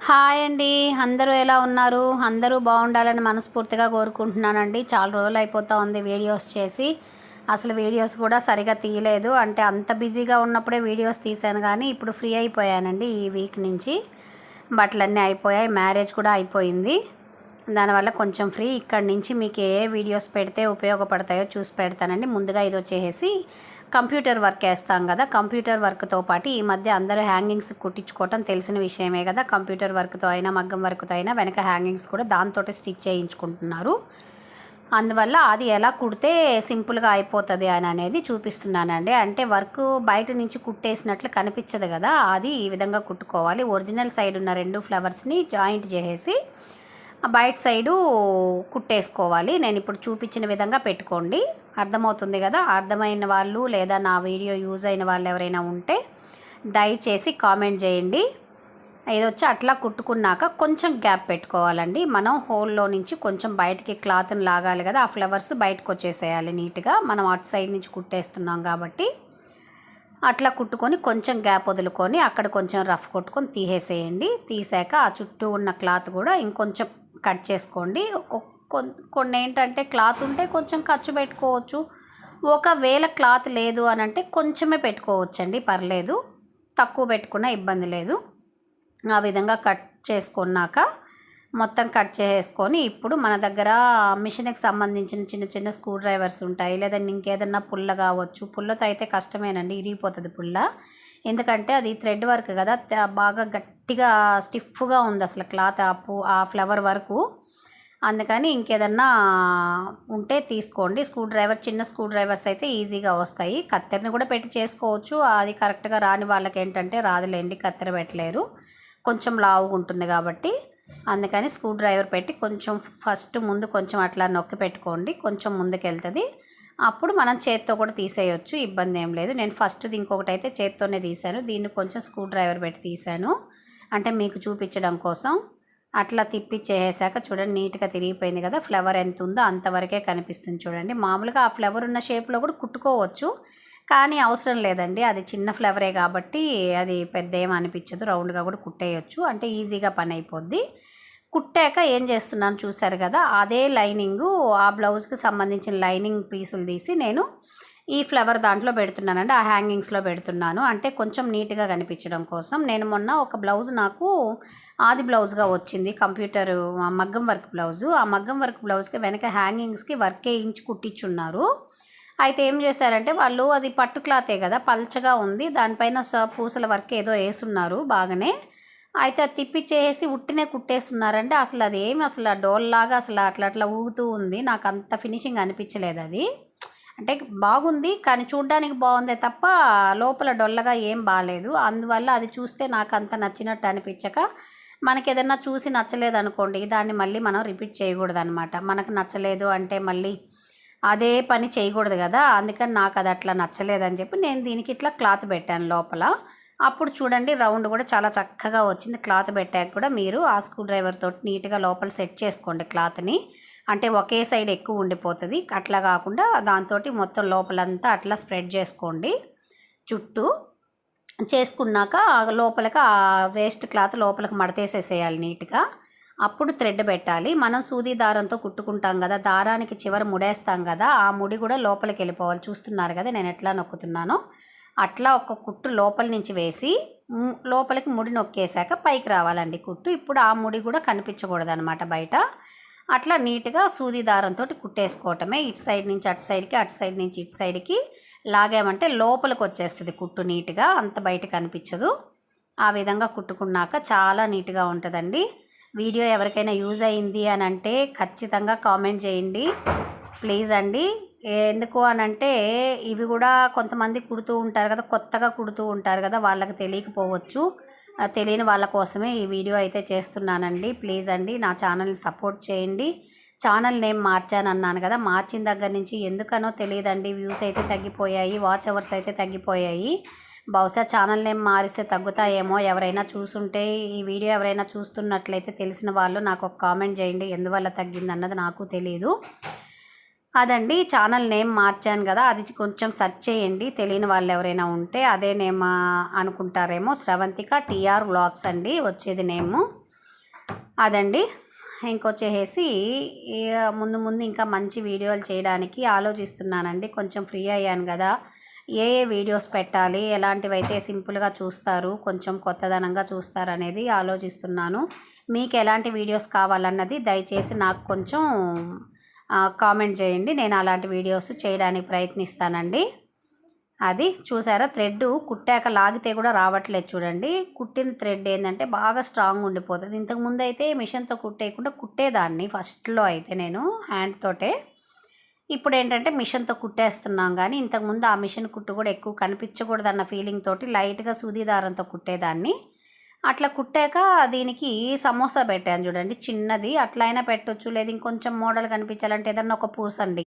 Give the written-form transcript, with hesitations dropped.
Hi అండి. అందరూ ఎలా ఉన్నారు? అందరూ బాగుండాలని మనస్ఫూర్తిగా కోరుకుంటున్నానండి. చాలా రోజులు అయిపోతా ఉంది వీడియోస్ చేసి. అసలు వీడియోస్ కూడా సరిగా తీయలేదు. అంటే అంత బిజీగా ఉన్నప్పుడే వీడియోస్ తీశాను కానీ ఇప్పుడు ఫ్రీ అయిపోయానండి ఈ వీక్ నుంచి. బట్టలన్నీ అయిపోయాయి. మ్యారేజ్ కూడా అయిపోయింది. దానివల్ల కొంచెం ఫ్రీ. ఇక్కడి నుంచి మీకు ఏ వీడియోస్ పెడితే ఉపయోగపడతాయో చూసి పెడతానండి. ముందుగా ఇది వచ్చేసి కంప్యూటర్ వర్క్ వేస్తాం కదా. కంప్యూటర్ వర్క్తో పాటు ఈ మధ్య అందరూ హ్యాంగింగ్స్ కుట్టించుకోవటం తెలిసిన విషయమే కదా. కంప్యూటర్ వర్క్తో అయినా మగ్గం వర్క్తో అయినా వెనక హ్యాంగింగ్స్ కూడా దాంతో స్టిచ్ చేయించుకుంటున్నారు. అందువల్ల అది ఎలా కుడితే సింపుల్గా అయిపోతుంది అని అనేది చూపిస్తున్నానండి. అంటే వర్క్ బయట నుంచి కుట్టేసినట్లు కనిపించదు కదా, అది ఈ విధంగా కుట్టుకోవాలి. ఒరిజినల్ సైడ్ ఉన్న 2 ఫ్లవర్స్ని జాయింట్ చేసేసి బయట సైడు కుట్టేసుకోవాలి. నేను ఇప్పుడు చూపించిన విధంగా పెట్టుకోండి, అర్థమవుతుంది కదా. అర్థమైన వాళ్ళు లేదా నా వీడియో యూజ్ అయిన వాళ్ళు ఎవరైనా ఉంటే దయచేసి కామెంట్ చేయండి. ఇది వచ్చి అట్లా కుట్టుకున్నాక కొంచెం గ్యాప్ పెట్టుకోవాలండి. మనం హోల్లో నుంచి కొంచెం బయటికి క్లాత్ని లాగాలి కదా, ఆ ఫ్లవర్స్ బయటకు వచ్చేసేయాలి నీట్గా. మనం అటు సైడ్ నుంచి కుట్టేస్తున్నాం కాబట్టి అట్లా కుట్టుకొని కొంచెం గ్యాప్ వదులుకొని అక్కడ కొంచెం రఫ్ కొట్టుకొని తీసేసేయండి. తీసాక ఆ చుట్టూ ఉన్న క్లాత్ కూడా ఇంకొంచెం కట్ చేసుకోండి. కొన్ని ఏంటంటే క్లాత్ ఉంటే కొంచెం ఖర్చు పెట్టుకోవచ్చు. ఒకవేళ క్లాత్ లేదు అని అంటే కొంచెమే పెట్టుకోవచ్చండి, పర్లేదు. తక్కువ పెట్టుకున్నా ఇబ్బంది లేదు. ఆ విధంగా కట్ చేసుకున్నాక మొత్తం కట్ చేసుకొని ఇప్పుడు మన దగ్గర మిషన్కి సంబంధించిన చిన్న చిన్న స్క్రూ డ్రైవర్స్ ఉంటాయి, లేదంటే ఇంకేదన్నా పుల్ల కావచ్చు. పుల్లతో అయితే కష్టమేనండి, ఇరిగిపోతుంది పుల్ల. ఎందుకంటే అది థ్రెడ్ వర్క్ కదా, బాగా గట్టిగా స్టిఫ్గా ఉంది అసలు క్లాత్ ఆ ఫ్లవర్ వరకు. అందుకని ఇంకేదన్నా ఉంటే తీసుకోండి. స్క్రూ డ్రైవర్, చిన్న స్క్రూ డ్రైవర్స్ అయితే ఈజీగా వస్తాయి. కత్తెరని కూడా పెట్టి చేసుకోవచ్చు. అది కరెక్ట్గా రాని వాళ్ళకి ఏంటంటే రాదులేండి, కత్తెర పెట్టలేరు, కొంచెం లావుగా ఉంటుంది కాబట్టి. అందుకని స్క్రూ డ్రైవర్ పెట్టి కొంచెం ఫస్ట్ ముందు కొంచెం అట్లా నొక్కి పెట్టుకోండి, కొంచెం ముందుకు వెళ్తుంది. అప్పుడు మనం చేత్తో కూడా తీసేయచ్చు, ఇబ్బంది ఏం లేదు. నేను ఫస్ట్ది ఇంకొకటి అయితే చేత్తోనే తీశాను, దీన్ని కొంచెం స్క్రూ డ్రైవర్ పెట్టి తీశాను, అంటే మీకు చూపించడం కోసం. అట్లా తిప్పి చేసాక చూడండి నీట్గా తిరిగిపోయింది కదా. ఫ్లవర్ ఎంత ఉందో అంతవరకే కనిపిస్తుంది చూడండి. మామూలుగా ఆ ఫ్లవర్ ఉన్న షేప్లో కూడా కుట్టుకోవచ్చు, కానీ అవసరం లేదండి, అది చిన్న ఫ్లవరే కాబట్టి అది పెద్ద ఏం అనిపించదు. రౌండ్గా కూడా కుట్టేయచ్చు, అంటే ఈజీగా పని అయిపోద్ది. కుట్టాక ఏం చేస్తున్నాను చూసారు కదా, అదే లైనింగు, ఆ బ్లౌజ్కి సంబంధించిన లైనింగ్ పీసులు తీసి నేను ఈ ఫ్లవర్ దాంట్లో పెడుతున్నానండి, ఆ హ్యాంగింగ్స్లో పెడుతున్నాను. అంటే కొంచెం నీట్గా కనిపించడం కోసం. నేను మొన్న ఒక బ్లౌజ్ నాకు ఆది బ్లౌజ్గా వచ్చింది, కంప్యూటర్ మగ్గం వర్క్ బ్లౌజు. ఆ మగ్గం వర్క్ బ్లౌజ్కి వెనక హ్యాంగింగ్స్కి వర్క్ వేయించి కుట్టించున్నారు. అయితే ఏం చేశారంటే వాళ్ళు, అది పట్టు క్లాతే కదా, పల్చగా ఉంది, దానిపైన పూసల వర్క్ ఏదో వేసున్నారు బాగానే. అయితే అది తిప్పిచ్చేసి ఉట్టినే కుట్టేస్తున్నారంటే అసలు అది ఏమి, అసలు డోల్లాగా అసలు అట్లా అట్లా ఊగుతూ ఉంది. నాకు అంత ఫినిషింగ్ అనిపించలేదు అది. అంటే బాగుంది కానీ చూడ్డానికి బాగుందే తప్ప లోపల డొల్లగా ఏం బాగాలేదు. అందువల్ల అది చూస్తే నాకు అంత నచ్చినట్టు అనిపించక, మనకి ఏదన్నా చూసి నచ్చలేదు అనుకోండి, దాన్ని మళ్ళీ మనం రిపీట్ చేయకూడదు అనమాట. మనకు నచ్చలేదు అంటే మళ్ళీ అదే పని చేయకూడదు కదా. అందుకని నాకు అది అట్లా నచ్చలేదని చెప్పి నేను దీనికి ఇట్లా క్లాత్ పెట్టాను లోపల. అప్పుడు చూడండి రౌండ్ కూడా చాలా చక్కగా వచ్చింది. క్లాత్ పెట్టాక కూడా మీరు ఆ స్క్రూ డ్రైవర్ తోటి నీట్గా లోపల సెట్ చేసుకోండి క్లాత్ని. అంటే ఒకే సైడ్ ఎక్కువ ఉండిపోతుంది, అట్లా కాకుండా దాంతో మొత్తం లోపలంతా అట్లా స్ప్రెడ్ చేసుకోండి చుట్టూ. చేసుకున్నాక లోపలికి ఆ వేస్ట్ క్లాత్ లోపలికి మడతేసేసేయాలి నీట్గా. అప్పుడు థ్రెడ్ పెట్టాలి. మనం సూది దారంతో కుట్టుకుంటాం కదా, దారానికి చివర ముడేస్తాం కదా, ఆ ముడి కూడా లోపలికి వెళ్ళిపోవాలి. చూస్తున్నారు కదా నేను ఎట్లా నొక్కుతున్నానో అట్లా ఒక కుట్టు లోపల నుంచి వేసి లోపలికి ముడి నొక్కేసాక పైకి రావాలండి కుట్టు. ఇప్పుడు ఆ ముడి కూడా కనిపించకూడదు అనమాట బయట. అట్లా నీట్గా సూది దారంతో కుట్టేసుకోవటమే. ఇటు సైడ్ నుంచి అటు సైడ్కి, అటు సైడ్ నుంచి ఇటు సైడ్కి లాగామంటే లోపలికి వచ్చేస్తుంది కుట్టు నీట్గా, అంత బయట కనిపించదు. ఆ విధంగా కుట్టుకున్నాక చాలా నీట్గా ఉంటుందండి. వీడియో ఎవరికైనా యూజ్ అయింది అని అంటే ఖచ్చితంగా కామెంట్ చేయండి ప్లీజ్ అండి. ఎందుకు అని అంటే ఇవి కూడా కొంతమంది కుడుతూ ఉంటారు కదా, కొత్తగా కుడుతూ ఉంటారు కదా, వాళ్ళకి తెలియకపోవచ్చు. తెలియని వాళ్ళ కోసమే ఈ వీడియో అయితే చేస్తున్నానండి. ప్లీజ్ అండి నా ఛానల్ని సపోర్ట్ చేయండి. ఛానల్ నేమ్ మార్చాను అన్నాను కదా, మార్చిన దగ్గర నుంచి ఎందుకనో తెలియదండి, వ్యూస్ అయితే తగ్గిపోయాయి, వాచ్ అవర్స్ అయితే తగ్గిపోయాయి. బహుశా ఛానల్ నేమ్ మారిస్తే తగ్గుతాయేమో. ఎవరైనా చూసుంటే ఈ వీడియో ఎవరైనా చూస్తున్నట్లయితే తెలిసిన వాళ్ళు నాకు ఒక కామెంట్ చేయండి, ఎందువల్ల తగ్గింది అన్నది నాకు తెలియదు. అదండి ఛానల్ నేమ్ మార్చాను కదా, అది కొంచెం సెర్చ్ చేయండి, తెలియని వాళ్ళు ఎవరైనా ఉంటే. అదే నేమ్ అనుకుంటారేమో, శ్రవంతిక టీఆర్ వ్లాగ్స్ అండి వచ్చేది నేము. అదండి. ఇంకొచ్చేసేసి ముందు ముందు ఇంకా మంచి వీడియోలు చేయడానికి ఆలోచిస్తున్నానండి. కొంచెం ఫ్రీ అయ్యాను కదా, ఏ వీడియోస్ పెట్టాలి, ఎలాంటివైతే సింపుల్గా చూస్తారు, కొంచెం కొత్తదనంగా చూస్తారు అనేది ఆలోచిస్తున్నాను. మీకు ఎలాంటి వీడియోస్ కావాలన్నది దయచేసి నాకు కొంచెం కామెంట్ చేయండి. నేను అలాంటి వీడియోస్ చేయడానికి ప్రయత్నిస్తానండి. అది చూసారా, థ్రెడ్ కుట్టాక లాగితే కూడా రావట్లేదు చూడండి. కుట్టిన థ్రెడ్ ఏంటంటే బాగా స్ట్రాంగ్ ఉండిపోతుంది. ఇంతకుముందు అయితే మిషన్తో కుట్టేయకుండా కుట్టేదాన్ని ఫస్ట్లో అయితే నేను హ్యాండ్ తోటే. ఇప్పుడు ఏంటంటే మిషన్తో కుట్టేస్తున్నాం, కానీ ఇంతకుముందు ఆ మిషన్ కుట్టు కూడా ఎక్కువ కనిపించకూడదన్న ఫీలింగ్ తోటి లైట్గా సూది దారంతో కుట్టేదాన్ని. అట్లా కుట్టాక దీనికి సమోసా పెట్టాను చూడండి, చిన్నది. అట్లా అయినా పెట్టొచ్చు, లేదు ఇంకొంచెం మోడల్ కనిపించాలంటే ఏదన్నా ఒక పూసండి